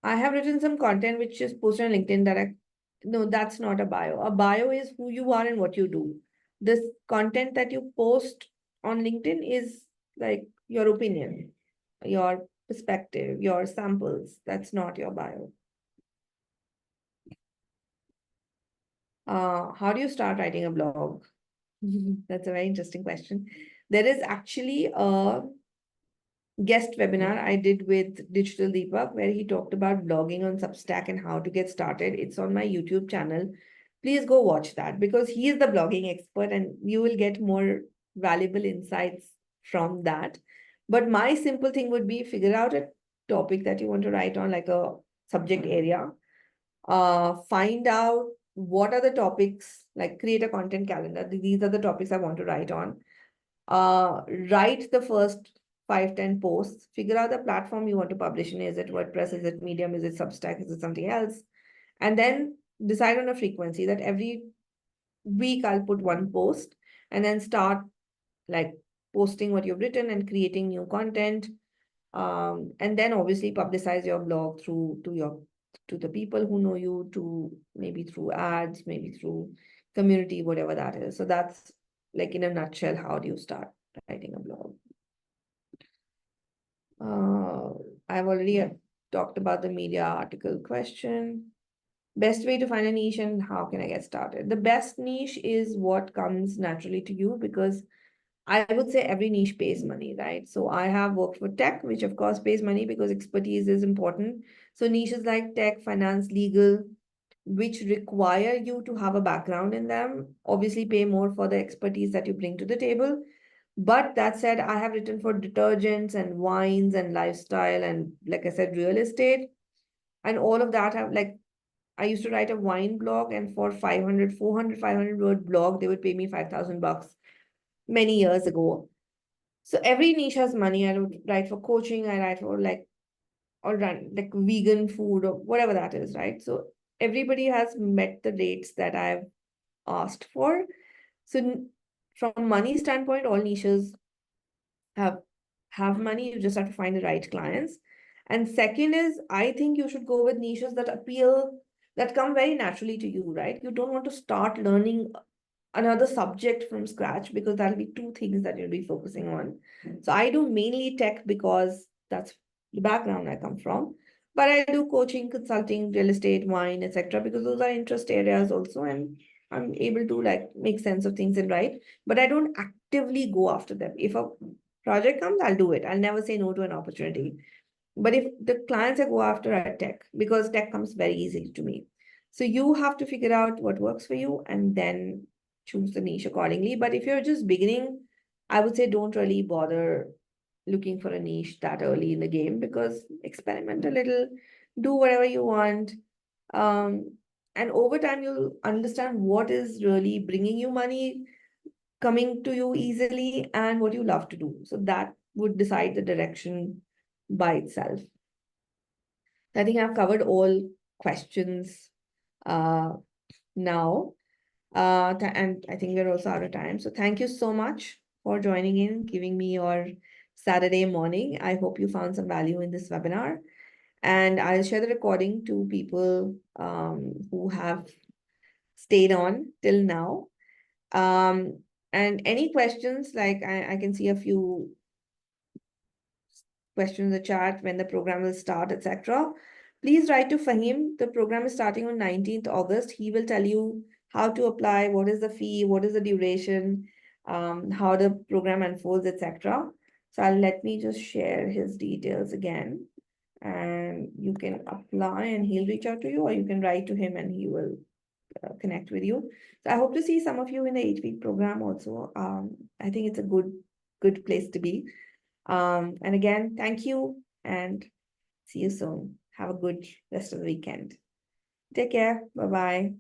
[SPEAKER 1] I have written some content which is posted on LinkedIn that no, that's not a bio. A bio is who you are and what you do. This content that you post on LinkedIn is like your opinion, your perspective, your samples. That's not your bio. How do you start writing a blog? That's a very interesting question. There is actually a guest webinar I did with Digital Deepak, where he talked about blogging on Substack and how to get started. It's on my YouTube channel. Please go watch that because he is the blogging expert and you will get more valuable insights from that. But my simple thing would be figure out a topic that you want to write on, like a subject area. Find out what are the topics, like create a content calendar. These are the topics I want to write on. Write the first 5-10 posts, figure out the platform you want to publish in. Is it WordPress? Is it Medium? Is it Substack? Is it something else? And then decide on a frequency that every week I'll put one post, and then start like posting what you've written and creating new content. And then obviously publicize your blog to the people who know you, to maybe through ads, maybe through community, whatever that is. So that's like in a nutshell, how do you start writing a blog? Uh, I've already talked about the media article question. Best way to find a niche and how can I get started? The best niche is what comes naturally to you, because I would say every niche pays money, right? So I have worked for tech, which of course pays money because expertise is important. So niches like tech, finance, legal, which require you to have a background in them, obviously pay more for the expertise that you bring to the table. But that said, I have written for detergents and wines and lifestyle and, like I said, real estate. And all of that have, like, I used to write a wine blog, and for 500, 400, 500 word blog, they would pay me 5,000 bucks many years ago. So every niche has money. I would write for coaching, I write for like, or run like vegan food or whatever that is, right? So everybody has met the rates that I've asked for. So from money standpoint, all niches have have money. You just have to find the right clients. And second is, I think you should go with niches that appeal, that come very naturally to you, right? You don't want to start learning another subject from scratch, because that'll be two things that you'll be focusing on. So I do mainly tech because that's the background I come from. But I do coaching, consulting, real estate, wine, etc., because those are interest areas also, and I'm able to like make sense of things and write. But I don't actively go after them. If a project comes, I'll do it. I'll never say no to an opportunity. But if the clients I go after are tech, because tech comes very easily to me. So you have to figure out what works for you and then choose the niche accordingly. But if you're just beginning, I would say don't really bother looking for a niche that early in the game, because experiment a little, do whatever you want. Um, and over time, you'll understand what is really bringing you money, coming to you easily, and what you love to do. So that would decide the direction by itself. I think I've covered all questions uh, now. And I think we're also out of time. So thank you so much for joining in, giving me your Saturday morning. I hope you found some value in this webinar. And I'll share the recording to people who have stayed on till now. And any questions, like I can see a few questions in the chat, when the program will start, etc. Please write to Fahim. The program is starting on 19th August. He will tell you how to apply, what is the fee, what is the duration, how the program unfolds, etc. So let me just share his details again, and you can apply and he'll reach out to you, or you can write to him and he will connect with you. So I hope to see some of you in the 8-week program also. I think it's a good place to be. And again, thank you and see you soon. Have a good rest of the weekend. Take care. Bye-bye.